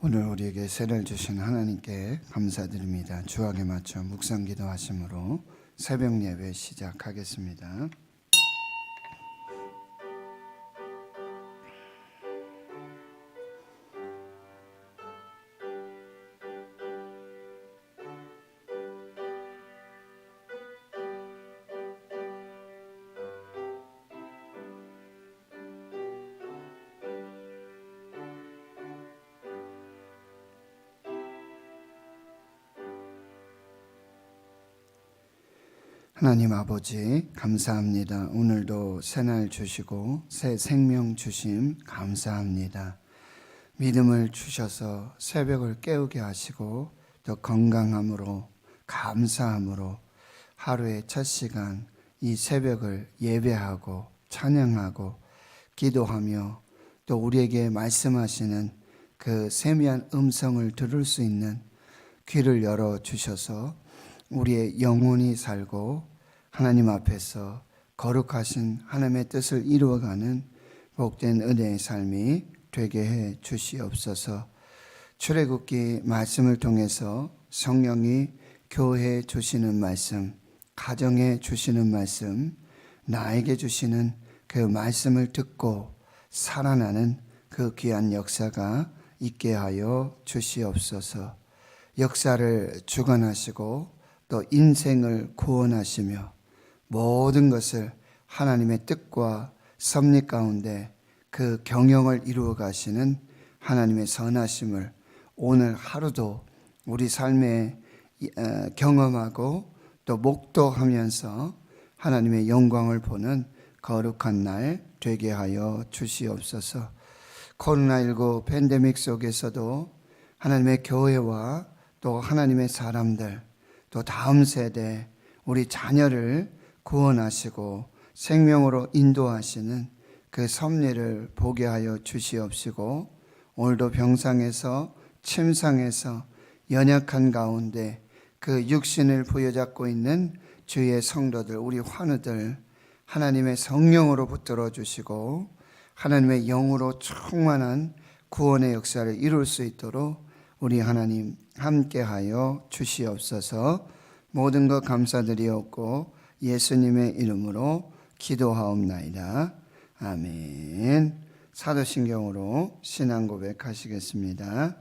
오늘 우리에게 새를 주신 하나님께 감사드립니다. 주악에 맞춰 묵상 기도하심으로 새벽 예배 시작하겠습니다. 하나님 아버지 감사합니다. 오늘도 새날 주시고 새 생명 주심 감사합니다. 믿음을 주셔서 새벽을 깨우게 하시고 또 건강함으로 감사함으로 하루의 첫 시간 이 새벽을 예배하고 찬양하고 기도하며 또 우리에게 말씀하시는 그 세미한 음성을 들을 수 있는 귀를 열어주셔서 우리의 영혼이 살고 하나님 앞에서 거룩하신 하나님의 뜻을 이루어가는 복된 은혜의 삶이 되게 해 주시옵소서. 출애굽기 말씀을 통해서 성령이 교회에 주시는 말씀, 가정에 주시는 말씀, 나에게 주시는 그 말씀을 듣고 살아나는 그 귀한 역사가 있게 하여 주시옵소서. 역사를 주관하시고 또 인생을 구원하시며 모든 것을 하나님의 뜻과 섭리 가운데 그 경영을 이루어 가시는 하나님의 선하심을 오늘 하루도 우리 삶에 경험하고 또 목도하면서 하나님의 영광을 보는 거룩한 날 되게 하여 주시옵소서. 코로나19 팬데믹 속에서도 하나님의 교회와 또 하나님의 사람들 또 다음 세대 우리 자녀를 구원하시고 생명으로 인도하시는 그 섭리를 보게 하여 주시옵시고 오늘도 병상에서 침상에서 연약한 가운데 그 육신을 부여잡고 있는 주의 성도들 우리 환우들 하나님의 성령으로 붙들어 주시고 하나님의 영으로 충만한 구원의 역사를 이룰 수 있도록 우리 하나님 함께하여 주시옵소서. 모든 것 감사드리옵고 예수님의 이름으로 기도하옵나이다. 아멘. 사도신경으로 신앙 고백하시겠습니다.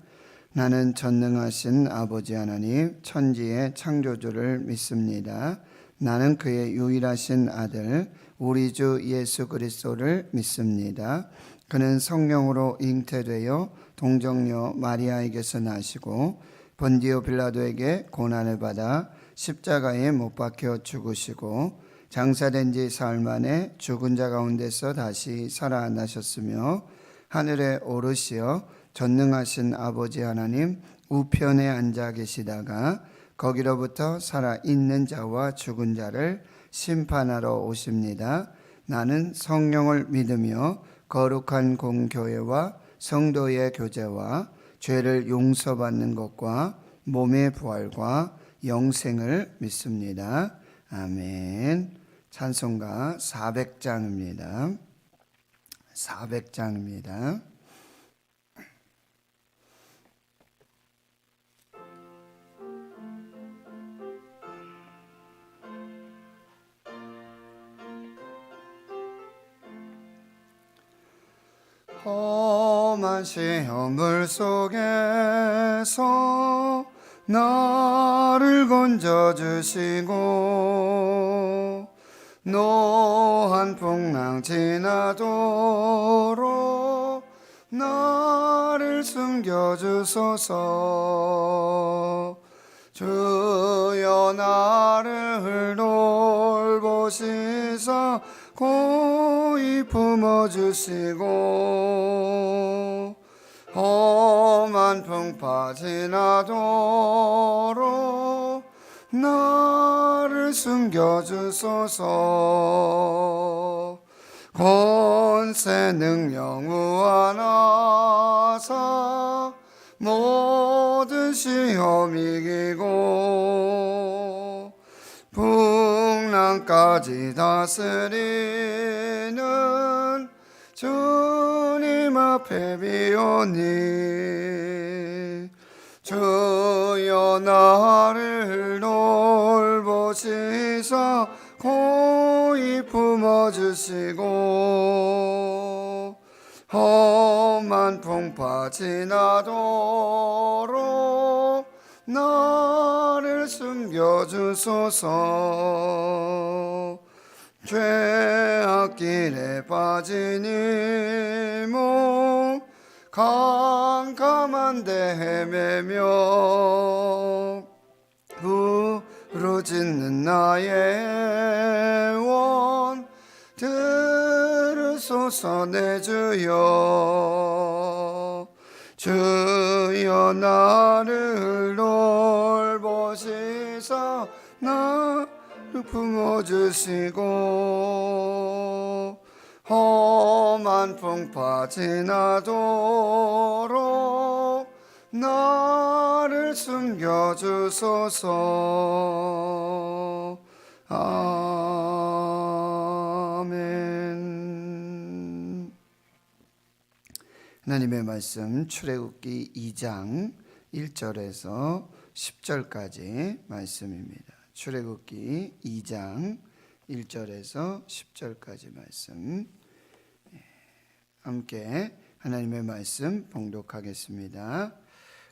나는 전능하신 아버지 하나님 천지의 창조주를 믿습니다. 나는 그의 유일하신 아들 우리 주 예수 그리스도를 믿습니다. 그는 성령으로 잉태되어 동정녀 마리아에게서 나시고 본디오 빌라도에게 고난을 받아 십자가에 못 박혀 죽으시고 장사된 지 사흘 만에 죽은 자 가운데서 다시 살아나셨으며 하늘에 오르시어 전능하신 아버지 하나님 우편에 앉아 계시다가 거기로부터 살아있는 자와 죽은 자를 심판하러 오십니다. 나는 성령을 믿으며 거룩한 공교회와 성도의 교제와 죄를 용서받는 것과 몸의 부활과 영생을 믿습니다. 아멘. 찬송가 400장입니다. 400장입니다. 험한 시험을 속에서 나를 건져주시고 노한 풍랑 지나도록 나를 숨겨주소서. 주여 나를 돌보시사 고이 품어주시고 험한 풍파 지나도록 나를 숨겨주소서. 권세 능력 무한하사 모든 시험 이기고 풍랑까지 다스리는 주님 앞에 비오니 주여 나를 돌보시사 고이 품어주시고 험한 풍파 지나도록 나를 숨겨주소서. 죄악길에 빠진 이몸 캄캄한데 헤매며 부르짖는 나의 원 들으소서. 내 주여 주여 나를 돌보시사 나를 품어주시고 험한 풍파 지나도록 나를 숨겨주소서. 아멘. 하나님의 말씀 출애굽기 2장 1절에서 10절까지 말씀입니다. 출애굽기 2장 1절에서 10절까지 말씀, 함께 하나님의 말씀 봉독하겠습니다.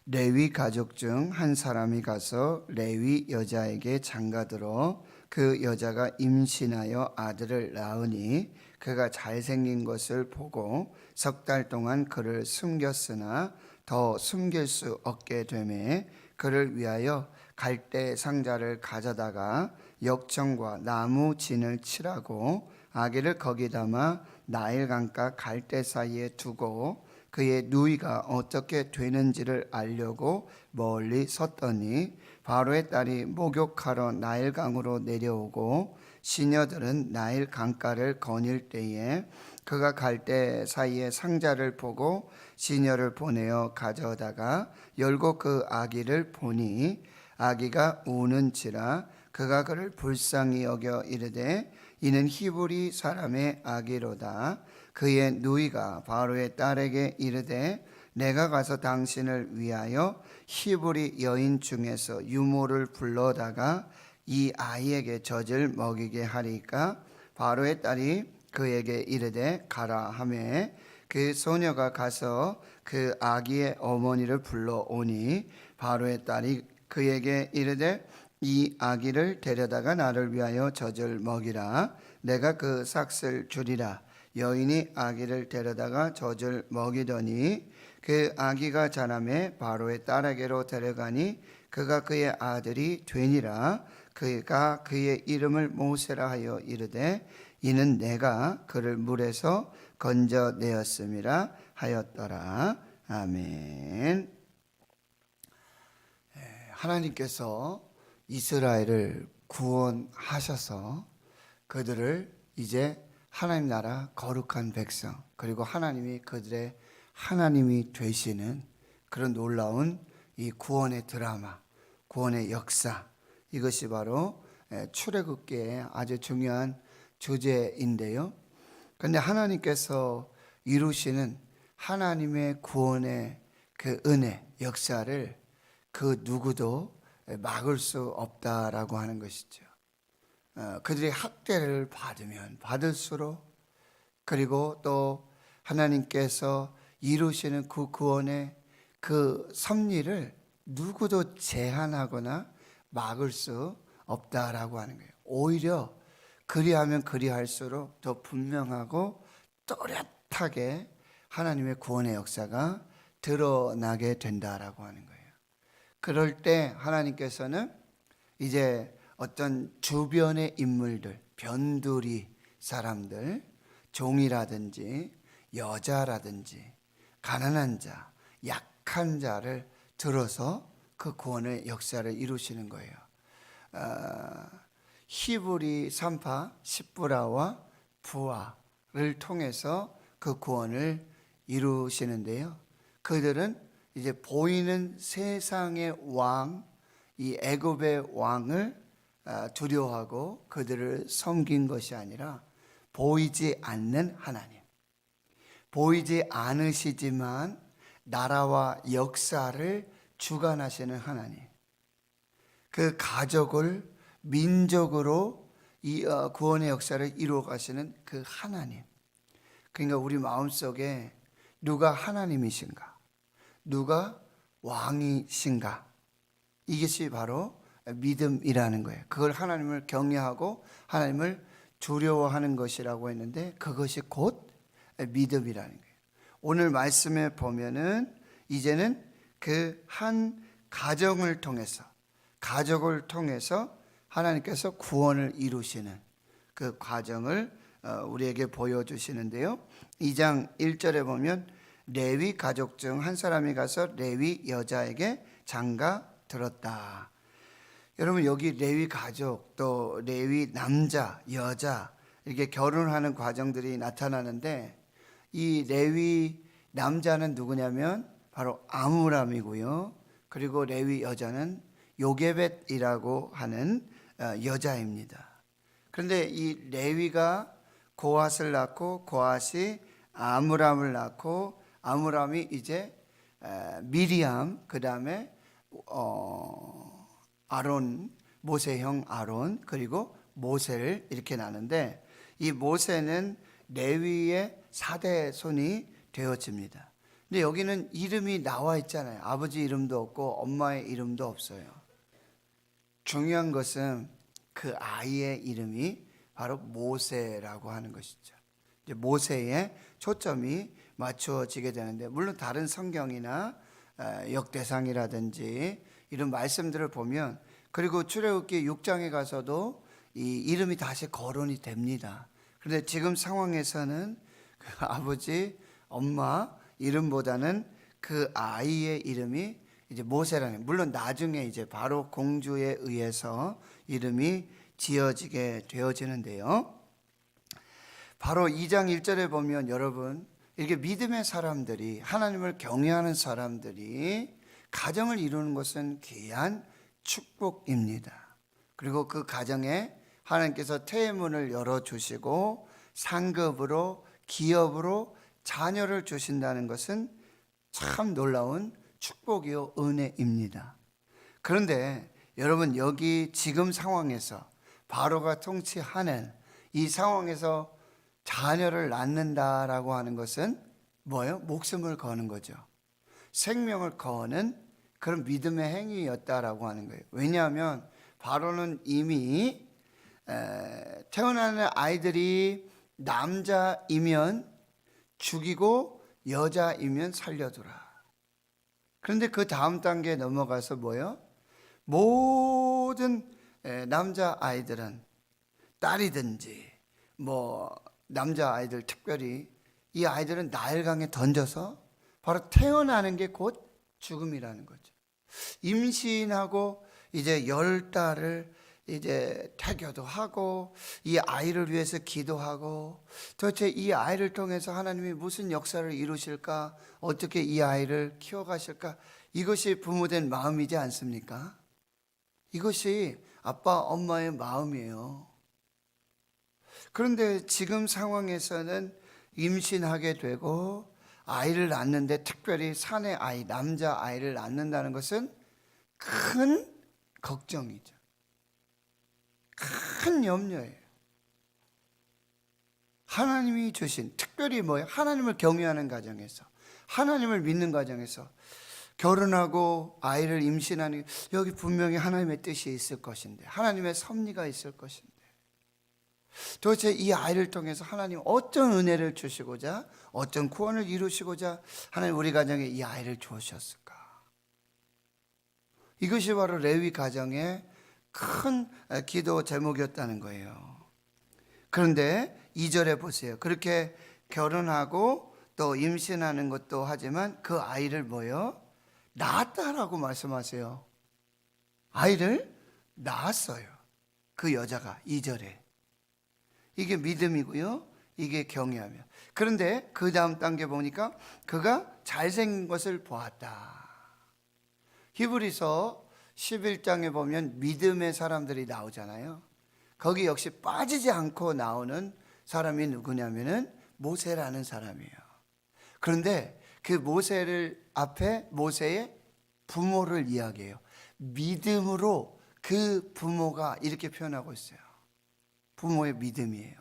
레위 가족 중 한 사람이 가서 레위 여자에게 장가들어 그 여자가 임신하여 아들을 낳으니 그가 잘생긴 것을 보고 석 달 동안 그를 숨겼으나 더 숨길 수 없게 되매 그를 위하여 갈대 상자를 가져다가 역청과 나무 진을 칠하고 아기를 거기 담아 나일강가 갈대 사이에 두고 그의 누이가 어떻게 되는지를 알려고 멀리 섰더니 바로의 딸이 목욕하러 나일강으로 내려오고 시녀들은 나일 강가를 거닐 때에 그가 갈대 사이에 상자를 보고 시녀를 보내어 가져다가 열고 그 아기를 보니 아기가 우는지라 그가 그를 불쌍히 여겨 이르되 이는 히브리 사람의 아기로다. 그의 누이가 바로의 딸에게 이르되 내가 가서 당신을 위하여 히브리 여인 중에서 유모를 불러다가 이 아이에게 젖을 먹이게 하리까. 바로의 딸이 그에게 이르되 가라 하매 그 소녀가 가서 그 아기의 어머니를 불러오니 바로의 딸이 그에게 이르되 이 아기를 데려다가 나를 위하여 젖을 먹이라. 내가 그 삭슬 주리라. 여인이 아기를 데려다가 젖을 먹이더니 그 아기가 자라매 바로의 딸에게로 데려가니 그가 그의 아들이 되니라. 그가 그의 이름을 모세라 하여 이르되 이는 내가 그를 물에서 건져내었음이라 하였더라. 아멘. 하나님께서 이스라엘을 구원하셔서 그들을 이제 하나님 나라 거룩한 백성, 그리고 하나님이 그들의 하나님이 되시는 그런 놀라운 이 구원의 드라마, 구원의 역사, 이것이 바로 출애굽기의 아주 중요한 주제인데요. 그런데 하나님께서 이루시는 하나님의 구원의 그 은혜, 역사를 그 누구도 막을 수 없다라고 하는 것이죠. 그들이 학대를 받으면 받을수록, 그리고 또 하나님께서 이루시는 그 구원의 그 섭리를 누구도 제한하거나 막을 수 없다라고 하는 거예요. 오히려 그리하면 그리할수록 더 분명하고 또렷하게 하나님의 구원의 역사가 드러나게 된다라고 하는 거예요. 그럴 때 하나님께서는 이제 어떤 주변의 인물들, 변두리 사람들, 종이라든지 여자라든지 가난한 자, 약한 자를 들어서 그 구원의 역사를 이루시는 거예요. 히브리 산파 십부라와 부하를 통해서 그 구원을 이루시는데요. 그들은 이제 보이는 세상의 왕, 이 애굽의 왕을 두려워하고 그들을 섬긴 것이 아니라 보이지 않는 하나님, 보이지 않으시지만 나라와 역사를 주관하시는 하나님, 그 가족을 민족으로 이 구원의 역사를 이루어 가시는 그 하나님. 그러니까 우리 마음속에 누가 하나님이신가, 누가 왕이신가, 이것이 바로 믿음이라는 거예요. 그걸 하나님을 경외하고 하나님을 두려워하는 것이라고 했는데, 그것이 곧 믿음이라는 거예요. 오늘 말씀에 보면은 이제는 그 한 가정을 통해서 하나님께서 구원을 이루시는 그 과정을 우리에게 보여주시는데요. 2장 1절에 보면 레위 가족 중 한 사람이 가서 레위 여자에게 장가 들었다. 여러분, 여기 레위 가족, 또 레위 남자, 여자, 이렇게 결혼하는 과정들이 나타나는데, 이 레위 남자는 누구냐면 바로 아므람이고요. 그리고 레위 여자는 요게벳이라고 하는 여자입니다. 그런데 이 레위가 고앗을 낳고, 고앗이 아므람을 낳고, 아므람이 이제 미리암, 그 다음에 아론, 모세 형 아론, 그리고 모세를 이렇게 낳는데, 이 모세는 레위의 4대 손이 되어집니다. 근데 여기는 이름이 나와 있잖아요. 아버지 이름도 없고 엄마의 이름도 없어요. 중요한 것은 그 아이의 이름이 바로 모세라고 하는 것이죠. 이제 모세에 초점이 맞추어지게 되는데, 물론 다른 성경이나 역대상이라든지 이런 말씀들을 보면, 그리고 출애굽기 6장에 가서도 이 이름이 다시 거론이 됩니다. 그런데 지금 상황에서는 그 아버지, 엄마 이름보다는 그 아이의 이름이 이제 모세라는, 물론 나중에 이제 바로 공주에 의해서 이름이 지어지게 되어지는데요. 바로 2장 1절에 보면 여러분, 이렇게 믿음의 사람들이, 하나님을 경외하는 사람들이 가정을 이루는 것은 귀한 축복입니다. 그리고 그 가정에 하나님께서 태문을 열어주시고 상급으로, 기업으로 자녀를 주신다는 것은 참 놀라운 축복이요 은혜입니다. 그런데 여러분, 여기 지금 상황에서 바로가 통치하는 이 상황에서 자녀를 낳는다라고 하는 것은 뭐예요? 목숨을 거는 거죠. 생명을 거는 그런 믿음의 행위였다라고 하는 거예요. 왜냐하면 바로는 이미 태어나는 아이들이 남자이면 죽이고 여자이면 살려두라. 그런데 그 다음 단계에 넘어가서 뭐예요? 모든 남자 아이들은, 딸이든지 뭐 남자 아이들 특별히, 이 아이들은 나일강에 던져서 바로 태어나는 게 곧 죽음이라는 거죠. 임신하고 이제 10달을 이제 태교도 하고, 이 아이를 위해서 기도하고, 도대체 이 아이를 통해서 하나님이 무슨 역사를 이루실까, 어떻게 이 아이를 키워가실까, 이것이 부모된 마음이지 않습니까? 이것이 아빠 엄마의 마음이에요. 그런데 지금 상황에서는 임신하게 되고 아이를 낳는데, 특별히 사내 아이, 남자 아이를 낳는다는 것은 큰 걱정이죠. 큰 염려예요. 하나님이 주신, 특별히 뭐예요? 하나님을 경외하는 가정에서, 하나님을 믿는 가정에서 결혼하고 아이를 임신하는, 여기 분명히 하나님의 뜻이 있을 것인데, 하나님의 섭리가 있을 것인데, 도대체 이 아이를 통해서 하나님 어떤 은혜를 주시고자, 어떤 구원을 이루시고자 하나님 우리 가정에 이 아이를 주셨을까? 이것이 바로 레위 가정의 큰 기도 제목이었다는 거예요. 그런데 2절에 보세요. 그렇게 결혼하고 또 임신하는 것도 하지만 그 아이를 뭐요? 낳았다라고 말씀하세요. 아이를 낳았어요. 그 여자가 2절에. 이게 믿음이고요. 이게 경외하며. 그런데 그 다음 단계 보니까 그가 잘생긴 것을 보았다. 히브리서 11장에 보면 믿음의 사람들이 나오잖아요. 거기 역시 빠지지 않고 나오는 사람이 누구냐면은 모세라는 사람이에요. 그런데 그 모세를 앞에 모세의 부모를 이야기해요. 믿음으로 그 부모가 이렇게 표현하고 있어요. 부모의 믿음이에요.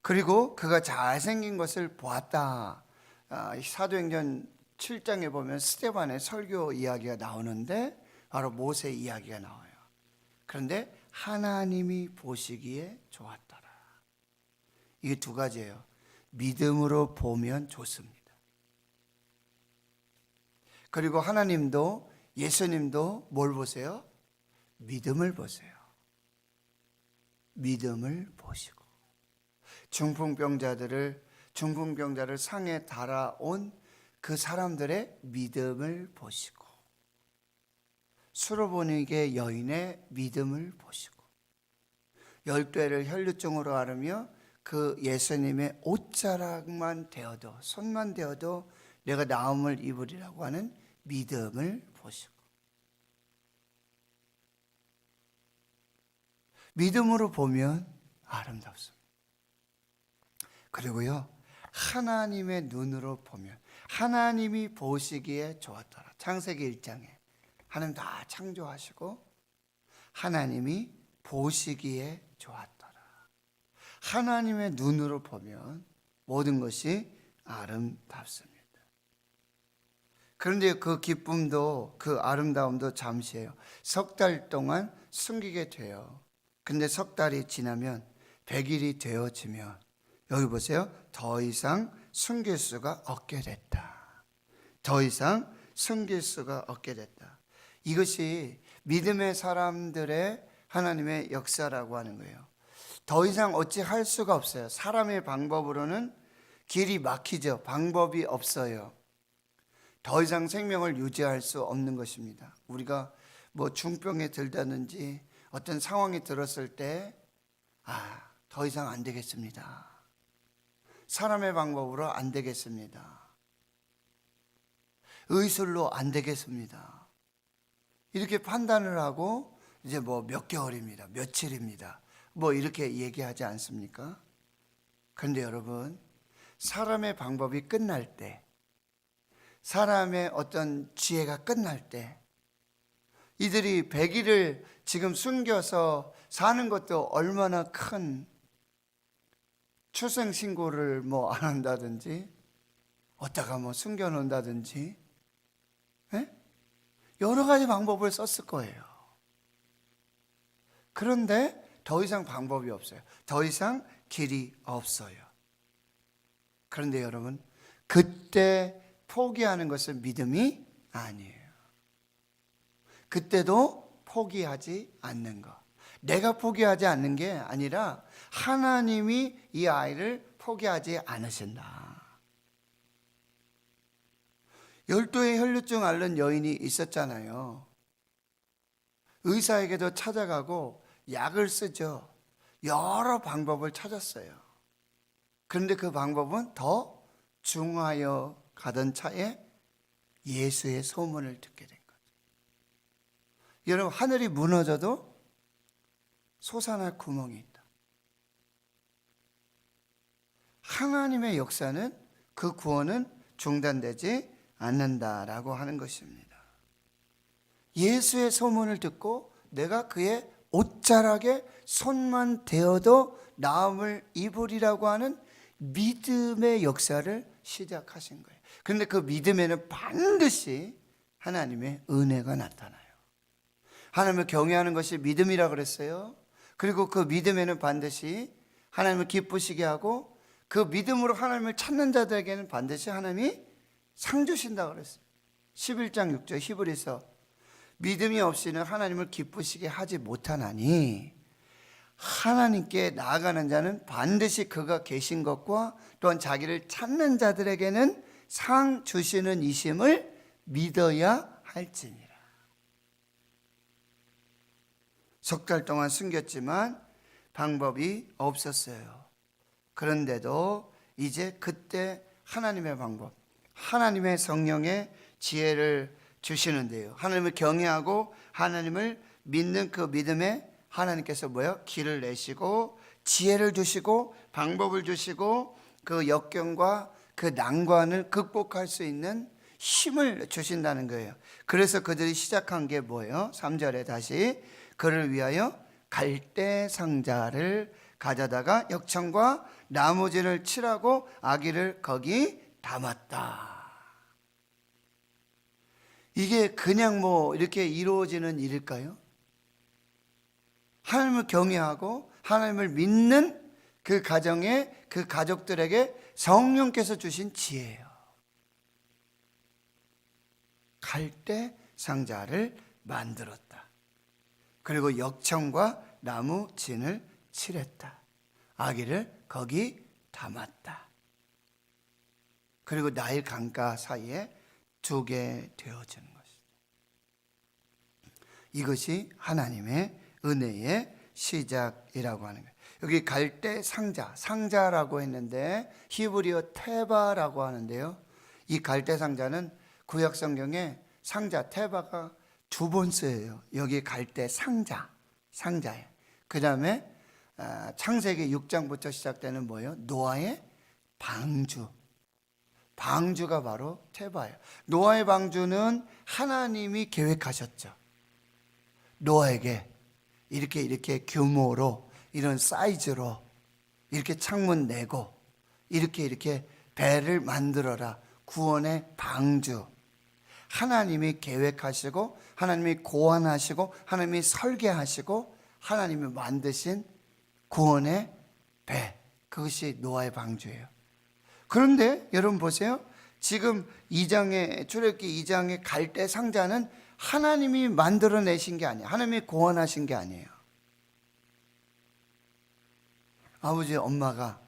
그리고 그가 잘생긴 것을 보았다. 사도행전 7장에 보면 스데반의 설교 이야기가 나오는데 바로 모세 이야기가 나와요. 그런데 하나님이 보시기에 좋았더라. 이게 두 가지예요. 믿음으로 보면 좋습니다. 그리고 하나님도 예수님도 뭘 보세요? 믿음을 보세요. 믿음을 보시고 중풍병자를 상에 달아온 그 사람들의 믿음을 보시고 수로보니게 여인의 믿음을 보시고 12회를 혈루증으로 앓으며 그 예수님의 옷자락만 대어도 손만 대어도 내가 나음을 입으리라고 하는 믿음을 보시고 믿음으로 보면 아름답습니다. 그리고요 하나님의 눈으로 보면 하나님이 보시기에 좋았더라. 창세기 1장에 하나님 다 창조하시고 하나님이 보시기에 좋았더라. 하나님의 눈으로 보면 모든 것이 아름답습니다. 그런데 그 기쁨도 그 아름다움도 잠시예요. 석 달 동안 숨기게 돼요. 근데 석 달이 지나면 100일이 되어지면 여기 보세요. 더 이상 숨길 수가 없게 됐다. 더 이상 숨길 수가 없게 됐다. 이것이 믿음의 사람들의 하나님의 역사라고 하는 거예요. 더 이상 어찌 할 수가 없어요. 사람의 방법으로는 길이 막히죠. 방법이 없어요. 더 이상 생명을 유지할 수 없는 것입니다. 우리가 뭐 중병에 들다든지 어떤 상황이 들었을 때 더 이상 안 되겠습니다. 사람의 방법으로 안 되겠습니다. 의술로 안 되겠습니다. 이렇게 판단을 하고 이제 뭐 몇 개월입니다. 며칠입니다. 뭐 이렇게 얘기하지 않습니까? 그런데 여러분, 사람의 방법이 끝날 때, 사람의 어떤 지혜가 끝날 때, 이들이 100일을 지금 숨겨서 사는 것도 얼마나 큰 출생신고를 뭐 안 한다든지, 어디다가 뭐 숨겨놓는다든지, 여러 가지 방법을 썼을 거예요. 그런데 더 이상 방법이 없어요. 더 이상 길이 없어요. 그런데 여러분, 그때 포기하는 것은 믿음이 아니에요. 그때도 포기하지 않는 것. 내가 포기하지 않는 게 아니라 하나님이 이 아이를 포기하지 않으신다. 12의 혈루증 앓는 여인이 있었잖아요. 의사에게도 찾아가고 약을 쓰죠. 여러 방법을 찾았어요. 그런데 그 방법은 더 중하여 가던 차에 예수의 소문을 듣게 된 거죠. 여러분, 하늘이 무너져도 솟아날 구멍이 있다. 하나님의 역사는 그 구원은 중단되지 않는다라고 하는 것입니다. 예수의 소문을 듣고 내가 그의 옷자락에 손만 대어도 나음을 입으리라고 하는 믿음의 역사를 시작하신 거예요. 그런데 그 믿음에는 반드시 하나님의 은혜가 나타나요. 하나님을 경외하는 것이 믿음이라 그랬어요. 그리고 그 믿음에는 반드시 하나님을 기쁘시게 하고 그 믿음으로 하나님을 찾는 자들에게는 반드시 하나님이 상 주신다 그랬어요. 11장 6절 히브리서 믿음이 없이는 하나님을 기쁘시게 하지 못하나니 하나님께 나아가는 자는 반드시 그가 계신 것과 또한 자기를 찾는 자들에게는 상 주시는 이심을 믿어야 할지니라. 석 달 동안 숨겼지만 방법이 없었어요. 그런데도 이제 그때 하나님의 방법, 하나님의 성령의 지혜를 주시는데요. 하나님을 경외하고 하나님을 믿는 그 믿음에 하나님께서 길을 내시고 지혜를 주시고 방법을 주시고 그 역경과 그 그 난관을 극복할 수 있는 힘을 주신다는 거예요. 그래서 그들이 시작한 게 뭐예요? 3절에 다시 그를 위하여 갈대 상자를 가져다가 역청과 나무진을 칠하고 아기를 거기 담았다. 이게 그냥 뭐 이렇게 이루어지는 일일까요? 하나님을 경외하고 하나님을 믿는 그 가정에, 그 가족들에게 성령께서 주신 지혜예요. 갈대 상자를 만들었다. 그리고 역청과 나무 진을 칠했다. 아기를 거기 담았다. 그리고 나일 강가 사이에 두게 되어지는 것이다. 이것이 하나님의 은혜의 시작이라고 하는 거예요. 여기 갈대 상자, 상자라고 했는데 히브리어 테바라고 하는데요. 이 갈대 상자는 구약 성경에 상자, 테바가 2번 쓰여요. 여기 갈대 상자, 상자예요. 그 다음에 창세기 6장부터 시작되는 뭐예요? 노아의 방주. 방주가 바로 테바예요. 노아의 방주는 하나님이 계획하셨죠. 노아에게 이렇게 규모로, 이런 사이즈로 이렇게 창문 내고 이렇게 배를 만들어라. 구원의 방주. 하나님이 계획하시고 하나님이 고안하시고 하나님이 설계하시고 하나님이 만드신 구원의 배, 그것이 노아의 방주예요. 그런데 여러분 보세요. 지금 출애굽기 2장의 갈대 상자는 하나님이 만들어내신 게 아니에요. 하나님이 고안하신 게 아니에요. 아버지, 엄마가,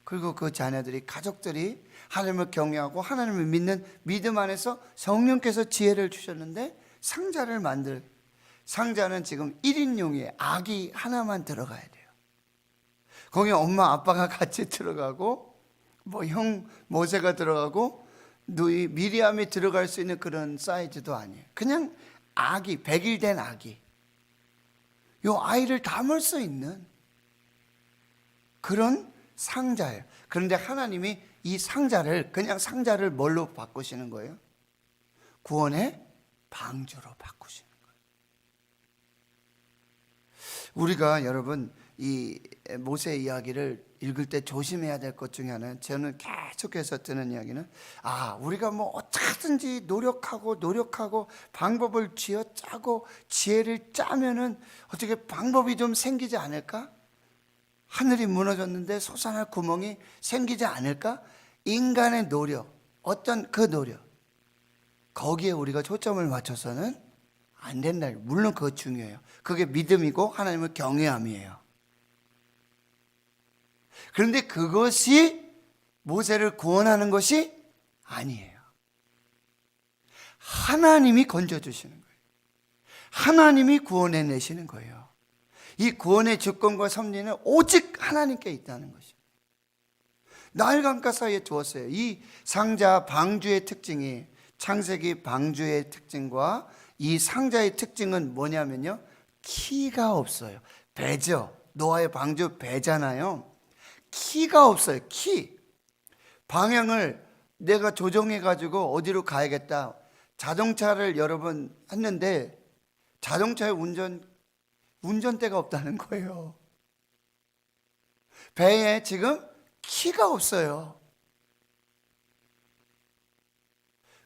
그리고 그 자녀들이, 가족들이 하나님을 경외하고 하나님을 믿는 믿음 안에서 성령께서 지혜를 주셨는데 상자는 지금 1인용이에요. 아기 하나만 들어가야 돼요. 거기 엄마 아빠가 같이 들어가고 형 모세가 들어가고 누이 미리암이 들어갈 수 있는 그런 사이즈도 아니에요. 그냥 아기, 100일 된 아기, 요 아이를 담을 수 있는 그런 상자예요. 그런데 하나님이 이 상자를, 그냥 상자를 뭘로 바꾸시는 거예요? 구원의 방주로 바꾸시는 거예요. 우리가 여러분 이 모세 이야기를 읽을 때 조심해야 될 것 중에 하나는, 저는 계속해서 듣는 이야기는, 우리가 뭐 어떻게든지 노력하고 방법을 쥐어짜고 지혜를 짜면은 어떻게 방법이 좀 생기지 않을까? 하늘이 무너졌는데 솟아날 구멍이 생기지 않을까? 인간의 노력, 어떤 그 노력, 거기에 우리가 초점을 맞춰서는 안 된다. 물론 그거 중요해요. 그게 믿음이고 하나님을 경외함이에요. 그런데 그것이 모세를 구원하는 것이 아니에요. 하나님이 건져주시는 거예요. 하나님이 구원해내시는 거예요. 이 구원의 주권과 섭리는 오직 하나님께 있다는 것입니다. 나일 강가 사이에 두었어요. 이 상자 방주의 특징이, 창세기 방주의 특징과 이 상자의 특징은 뭐냐면요, 키가 없어요. 배죠. 노아의 방주 배잖아요. 키가 없어요. 키. 방향을 내가 조정해 가지고 어디로 가야겠다. 자동차를 여러분 했는데 자동차의 운전대가 없다는 거예요. 배에 지금 키가 없어요.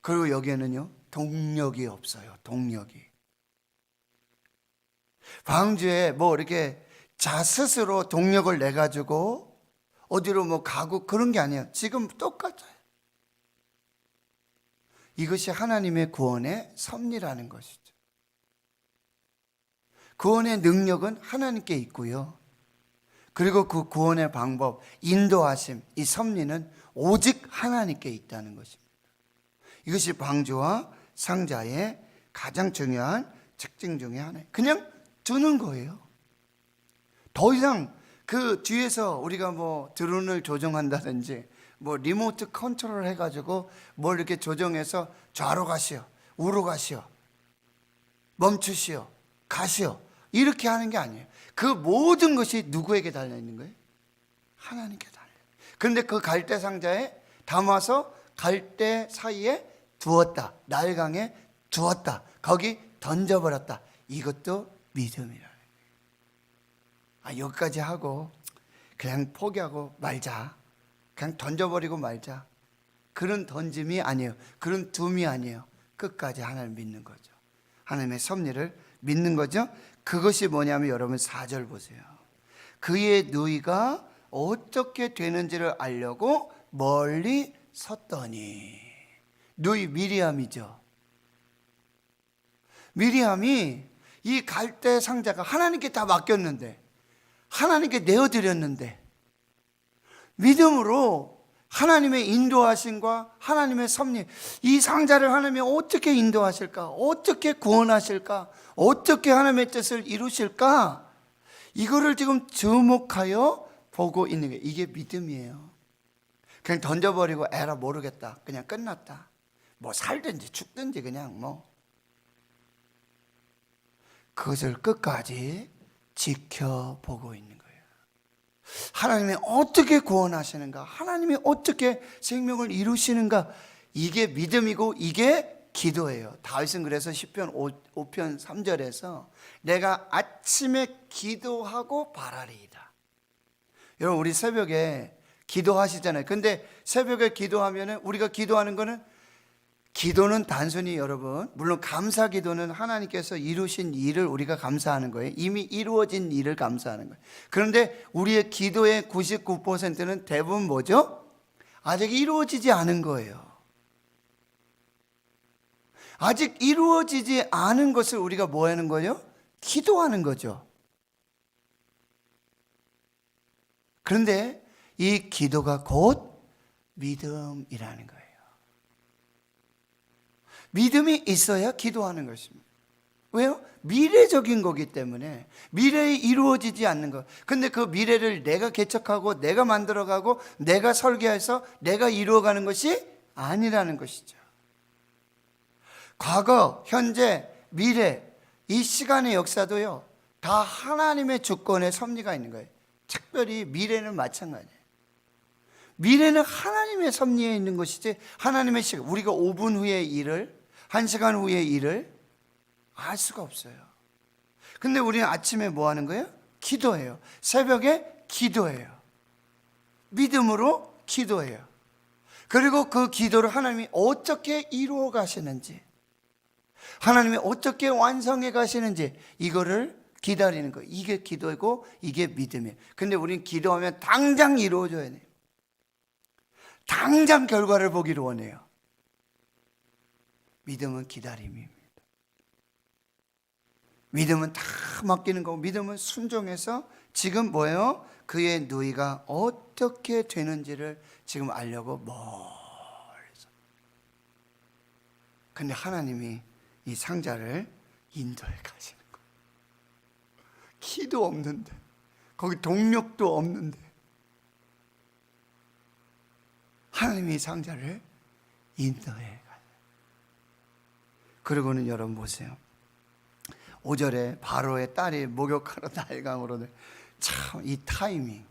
그리고 여기에는요, 동력이 없어요. 동력이. 방주에 뭐 이렇게 스스로 동력을 내 가지고 어디로 뭐 가고 그런 게 아니에요. 지금 똑같아요. 이것이 하나님의 구원의 섭리라는 것이죠. 구원의 능력은 하나님께 있고요. 그리고 그 구원의 방법, 인도하심, 이 섭리는 오직 하나님께 있다는 것입니다. 이것이 방주와 상자의 가장 중요한 특징 중에 하나예요. 그냥 두는 거예요. 더 이상 그 뒤에서 우리가 뭐 드론을 조정한다든지 뭐 리모트 컨트롤 해가지고 뭘 이렇게 조정해서 좌로 가시오, 우로 가시오, 멈추시오, 가시오, 이렇게 하는 게 아니에요. 그 모든 것이 누구에게 달려있는 거예요? 하나님께 달려요. 그런데 그 갈대 상자에 담아서 갈대 사이에 두었다. 나일강에 두었다. 거기 던져버렸다. 이것도 믿음이라. 여기까지 하고 그냥 포기하고 말자. 그냥 던져버리고 말자. 그런 던짐이 아니에요. 그런 둠이 아니에요. 끝까지 하나님을 믿는 거죠. 하나님의 섭리를 믿는 거죠. 그것이 뭐냐면 여러분 4절 보세요. 그의 누이가 어떻게 되는지를 알려고 멀리 섰더니. 누이 미리암이죠. 미리암이 이 갈대 상자가 하나님께 다 맡겼는데, 하나님께 내어드렸는데, 믿음으로 하나님의 인도하심과 하나님의 섭리, 이 상자를 하나님이 어떻게 인도하실까? 어떻게 구원하실까? 어떻게 하나님의 뜻을 이루실까? 이거를 지금 주목하여 보고 있는 게 이게 믿음이에요. 그냥 던져버리고 에라 모르겠다. 그냥 끝났다. 뭐 살든지 죽든지 그냥 뭐. 그것을 끝까지 지켜보고 있는 거예요. 하나님이 어떻게 구원하시는가? 하나님이 어떻게 생명을 이루시는가? 이게 믿음이고 이게 기도예요. 다윗은 그래서 시편 5편 3절에서 내가 아침에 기도하고 바라리이다. 여러분 우리 새벽에 기도하시잖아요. 근데 새벽에 기도하면 우리가 기도하는 거는, 기도는 단순히 여러분, 물론 감사 기도는 하나님께서 이루신 일을 우리가 감사하는 거예요. 이미 이루어진 일을 감사하는 거예요. 그런데 우리의 기도의 99%는 대부분 뭐죠? 아직 이루어지지 않은 거예요. 아직 이루어지지 않은 것을 우리가 뭐 하는 거예요? 기도하는 거죠. 그런데 이 기도가 곧 믿음이라는 거예요. 믿음이 있어야 기도하는 것입니다. 왜요? 미래적인 거기 때문에, 미래에 이루어지지 않는 것. 근데 그 미래를 내가 개척하고 내가 만들어가고 내가 설계해서 내가 이루어가는 것이 아니라는 것이죠. 과거, 현재, 미래, 이 시간의 역사도요, 다 하나님의 주권의 섭리가 있는 거예요. 특별히 미래는 마찬가지예요. 미래는 하나님의 섭리에 있는 것이지, 하나님의 시간, 우리가 5분 후의 일을, 1시간 후의 일을 알 수가 없어요. 근데 우리는 아침에 뭐 하는 거예요? 기도해요. 새벽에 기도해요. 믿음으로 기도해요. 그리고 그 기도를 하나님이 어떻게 이루어 가시는지, 하나님이 어떻게 완성해 가시는지, 이거를 기다리는 거예요. 이게 기도이고 이게 믿음이에요. 근데 우리는 기도하면 당장 이루어져야 돼요. 당장 결과를 보기를 원해요. 믿음은 기다림입니다. 믿음은 다 맡기는 거고, 믿음은 순종해서 지금 뭐예요? 그의 누이가 어떻게 되는지를 지금 알려고 멀리서. 근데 하나님이 이 상자를 인도해 가시는 거예요. 키도 없는데, 거기 동력도 없는데 하나님이 이 상자를 인도해 가요. 그리고는 여러분 보세요. 5절에 바로의 딸이 목욕하러 나일강으로, 참 이 타이밍,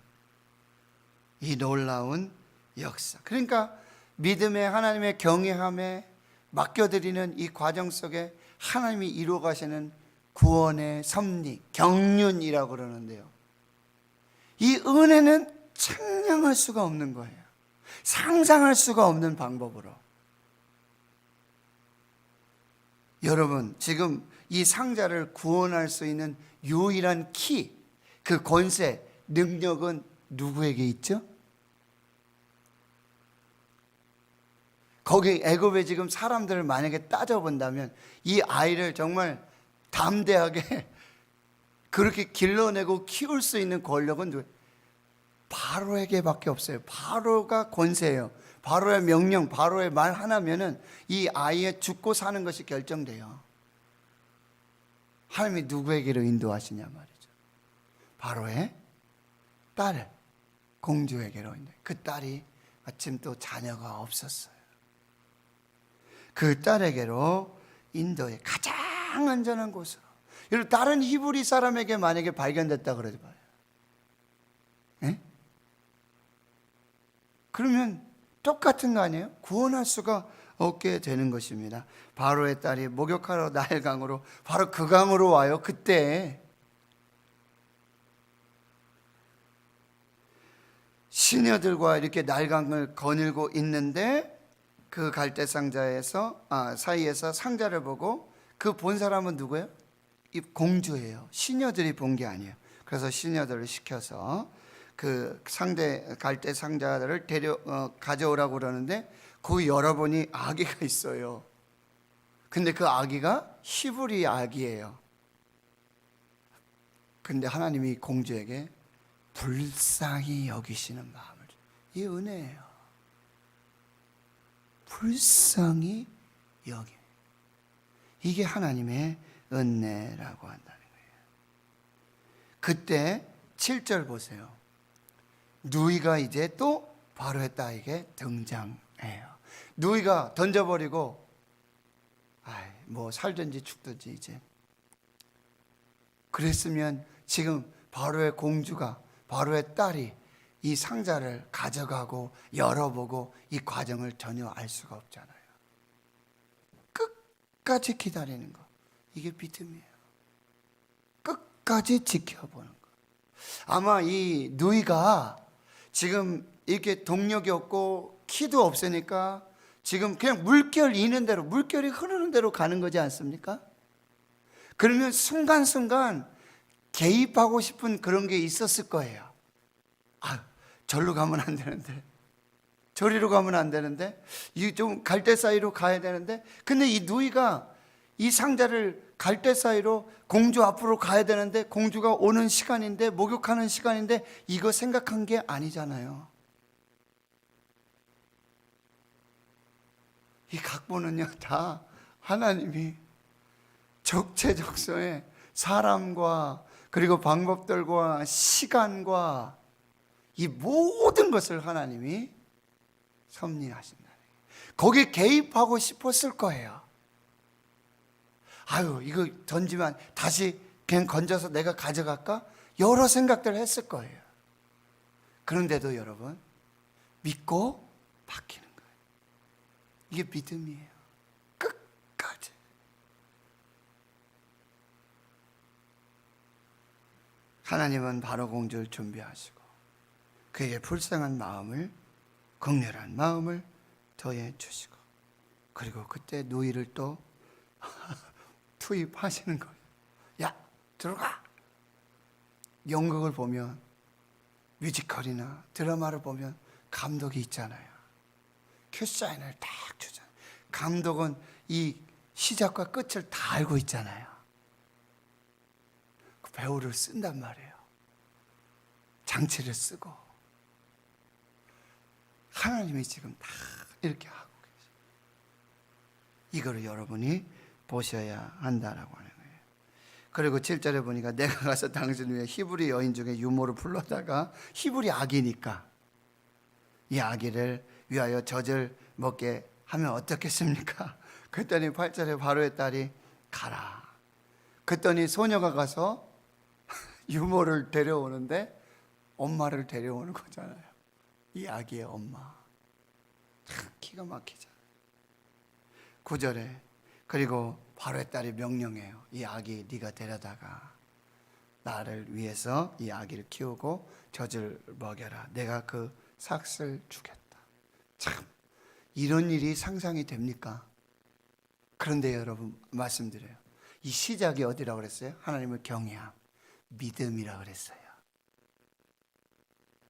이 놀라운 역사. 그러니까 믿음의 하나님의 경외함에 맡겨드리는 이 과정 속에 하나님이 이루어 가시는 구원의 섭리, 경륜이라고 그러는데요, 이 은혜는 측량할 수가 없는 거예요. 상상할 수가 없는 방법으로. 여러분 지금 이 상자를 구원할 수 있는 유일한 키, 그 권세, 능력은 누구에게 있죠? 거기 애굽에 지금 사람들을 만약에 따져본다면 이 아이를 정말 담대하게 그렇게 길러내고 키울 수 있는 권력은 누구예요? 바로에게밖에 없어요. 바로가 권세예요. 바로의 명령, 바로의 말 하나면은 이 아이의 죽고 사는 것이 결정돼요. 하나님이 누구에게로 인도하시냐 말이죠. 바로의 딸, 공주에게로 인도. 그 딸이 마침 또 자녀가 없었어요. 그 딸에게로 인도해 가장 안전한 곳으로. 여러분 다른 히브리 사람에게 만약에 발견됐다 그러지 봐요. 예? 그러면 똑같은 거 아니에요? 구원할 수가 없게 되는 것입니다. 바로의 딸이 목욕하러 나일 강으로, 바로 그 강으로 와요. 그때 시녀들과 이렇게 나일강을 거닐고 있는데 그 갈대 상자에서 사이에서 상자를 보고 그 본 사람은 누구예요? 이 공주예요. 시녀들이 본 게 아니에요. 그래서 시녀들을 시켜서 그 갈대 상자를 가져오라고 그러는데 그 열어보니 아기가 있어요. 근데 그 아기가 히브리 아기예요. 근데 하나님이 공주에게 불쌍히 여기시는 마음을, 이 은혜예요. 불쌍히 여기, 이게 하나님의 은혜라고 한다는 거예요. 그때 7절 보세요. 누이가 이제 또 바로의 딸에게 등장해요. 누이가 던져버리고 뭐 살든지 죽든지 이제, 그랬으면 지금 바로의 공주가, 바로의 딸이 이 상자를 가져가고 열어보고 이 과정을 전혀 알 수가 없잖아요. 끝까지 기다리는 거, 이게 믿음이에요. 끝까지 지켜보는 거. 아마 이 누이가 지금 이렇게 동력이 없고 키도 없으니까 지금 그냥 물결이 있는 대로, 물결이 흐르는 대로 가는 거지 않습니까? 그러면 순간순간 개입하고 싶은 그런 게 있었을 거예요. 절로 가면 안 되는데, 저리로 가면 안 되는데, 이 좀 갈대 사이로 가야 되는데, 근데 이 누이가 이 상자를 갈대 사이로 공주 앞으로 가야 되는데, 공주가 오는 시간인데, 목욕하는 시간인데, 이거 생각한 게 아니잖아요. 이 각본은요, 다 하나님이 적재적소에 사람과 그리고 방법들과 시간과 이 모든 것을 하나님이 섭리하신다. 거기에 개입하고 싶었을 거예요. 이거 던지면 다시 그냥 건져서 내가 가져갈까? 여러 생각들을 했을 거예요. 그런데도 여러분, 믿고 맡기는 거예요. 이게 믿음이에요. 끝까지. 하나님은 바로 공주를 준비하시고 그에게 불쌍한 마음을, 극렬한 마음을 더해 주시고, 그리고 그때 누이를 또 투입하시는 거예요. 야, 들어가. 연극을 보면, 뮤지컬이나 드라마를 보면 감독이 있잖아요. 큐사인을 딱 주잖아요. 감독은 이 시작과 끝을 다 알고 있잖아요. 그 배우를 쓴단 말이에요. 장치를 쓰고. 하나님이 지금 다 이렇게 하고 계세요. 이거를 여러분이 보셔야 한다라고 하는 거예요. 그리고 7절에 보니까 내가 가서 당신 위해 히브리 여인 중에 유모를 불러다가, 히브리 아기니까 이 아기를 위하여 젖을 먹게 하면 어떻겠습니까? 그랬더니 8절에 바로의 딸이 가라. 그랬더니 소녀가 가서 유모를 데려오는데 엄마를 데려오는 거잖아요. 이 아기의 엄마. 참 기가 막히잖아요. 9절에 그리고 바로의 딸이 명령해요. 이 아기 네가 데려다가 나를 위해서 이 아기를 키우고 젖을 먹여라. 내가 그 삭슬 주겠다. 참 이런 일이 상상이 됩니까? 그런데 여러분 말씀드려요. 이 시작이 어디라고 그랬어요? 하나님을 경외함, 믿음이라고 그랬어요.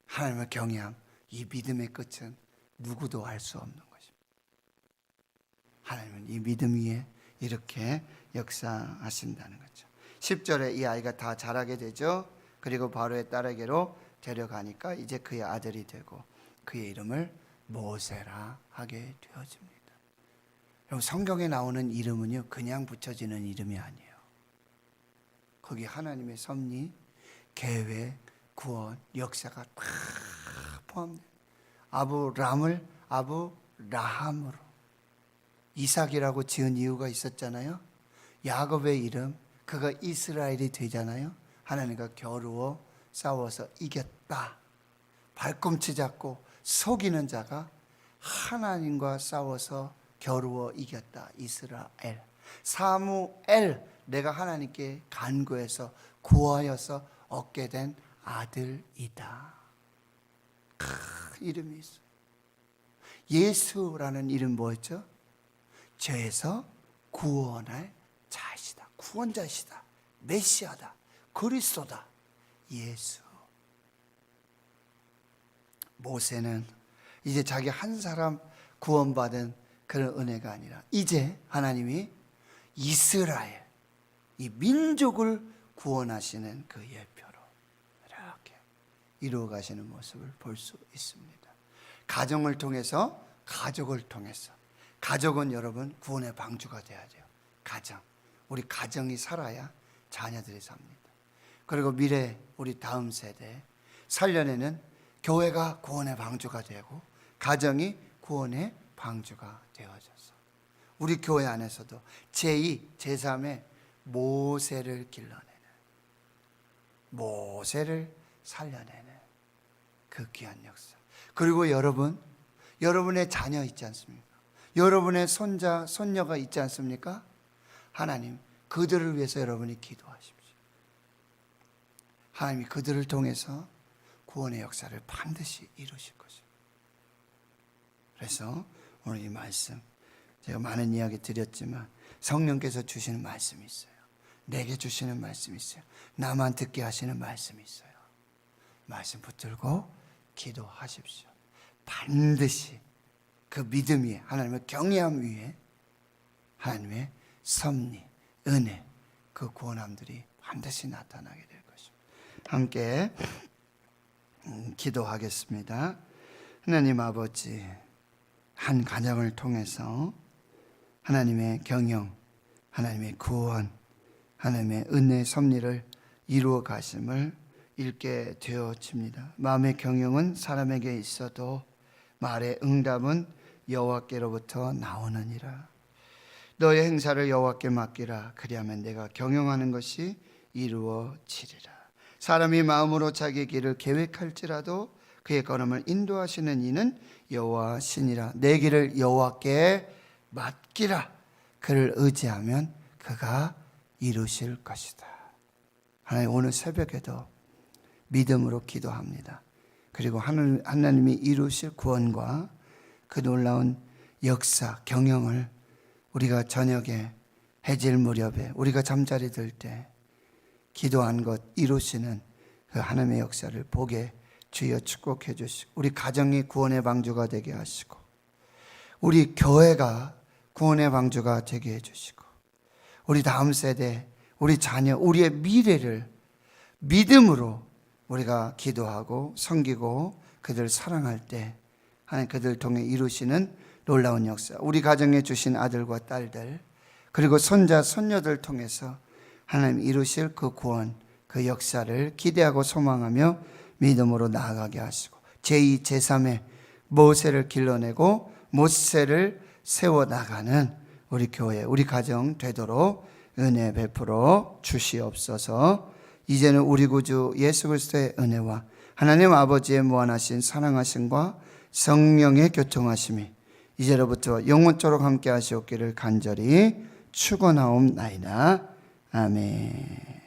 하나님을 경외함, 이 믿음의 끝은 누구도 알 수 없는 것입니다. 하나님은 이 믿음 위에 이렇게 역사하신다는 거죠. 10절에 이 아이가 다 자라게 되죠. 그리고 바로의 딸에게로 데려가니까 이제 그의 아들이 되고 그의 이름을 모세라 하게 되어집니다. 여러분, 성경에 나오는 이름은요, 그냥 붙여지는 이름이 아니에요. 거기 하나님의 섭리, 계획, 구원, 역사가 다 포함돼요. 아브람을 아브라함으로, 이삭이라고 지은 이유가 있었잖아요. 야곱의 이름, 그가 이스라엘이 되잖아요. 하나님과 겨루어 싸워서 이겼다. 발꿈치 잡고 속이는 자가 하나님과 싸워서 겨루어 이겼다. 이스라엘. 사무엘, 내가 하나님께 간구해서 구하여서 얻게 된 아들이다. 이름이 있어. 예수라는 이름 뭐였죠? 죄에서 구원할 자이시다. 구원자이시다. 메시아다. 그리스도다. 예수. 모세는 이제 자기 한 사람 구원받은 그런 은혜가 아니라 이제 하나님이 이스라엘, 이 민족을 구원하시는 그 예표로 이렇게 이루어 가시는 모습을 볼 수 있습니다. 가정을 통해서, 가족을 통해서. 가족은 여러분 구원의 방주가 돼야 돼요. 가정. 우리 가정이 살아야 자녀들이 삽니다. 그리고 미래 우리 다음 세대 살려내는 교회가 구원의 방주가 되고 가정이 구원의 방주가 되어져서 우리 교회 안에서도 제2, 제3의 모세를 길러내는, 모세를 살려내는 그 귀한 역사. 그리고 여러분의 자녀 있지 않습니까? 여러분의 손자, 손녀가 있지 않습니까? 하나님, 그들을 위해서 여러분이 기도하십시오. 하나님이 그들을 통해서 구원의 역사를 반드시 이루실 것입니다. 그래서 오늘 이 말씀, 제가 많은 이야기 드렸지만 성령께서 주시는 말씀이 있어요. 내게 주시는 말씀이 있어요. 나만 듣게 하시는 말씀이 있어요. 말씀 붙들고 기도하십시오. 반드시 그 믿음 위에, 하나님의 경외함 위에 하나님의 섭리, 은혜, 그 구원함들이 반드시 나타나게 될 것입니다. 함께 기도하겠습니다. 하나님 아버지, 한 가정을 통해서 하나님의 경영, 하나님의 구원, 하나님의 은혜의 섭리를 이루어 가심을 읽게 되어집니다. 마음의 경영은 사람에게 있어도 말의 응답은 여호와께로부터 나오느니라. 너의 행사를 여호와께 맡기라. 그리하면 내가 경영하는 것이 이루어지리라. 사람이 마음으로 자기 길을 계획할지라도 그의 걸음을 인도하시는 이는 여호와시니라. 내 길을 여호와께 맡기라. 그를 의지하면 그가 이루실 것이다. 하나님, 오늘 새벽에도 믿음으로 기도합니다. 그리고 하나님이 이루실 구원과 그 놀라운 역사, 경영을 우리가 저녁에 해질 무렵에 우리가 잠자리 들 때 기도한 것 이루시는 그 하나님의 역사를 보게 주여 축복해 주시고, 우리 가정이 구원의 방주가 되게 하시고, 우리 교회가 구원의 방주가 되게 해주시고, 우리 다음 세대, 우리 자녀, 우리의 미래를 믿음으로 우리가 기도하고 섬기고 그들을 사랑할 때 하나님 그들을 통해 이루시는 놀라운 역사, 우리 가정에 주신 아들과 딸들, 그리고 손자, 손녀들 통해서 하나님 이루실 그 구원, 그 역사를 기대하고 소망하며 믿음으로 나아가게 하시고, 제2, 제3의 모세를 길러내고 모세를 세워나가는 우리 교회, 우리 가정 되도록 은혜 베풀어 주시옵소서. 이제는 우리 구주 예수 그리스도의 은혜와 하나님 아버지의 무한하신 사랑하심과 성령의 교통하심이 이제로부터 영원토록 함께 하시옵기를 간절히 축원하옵나이다. 아멘.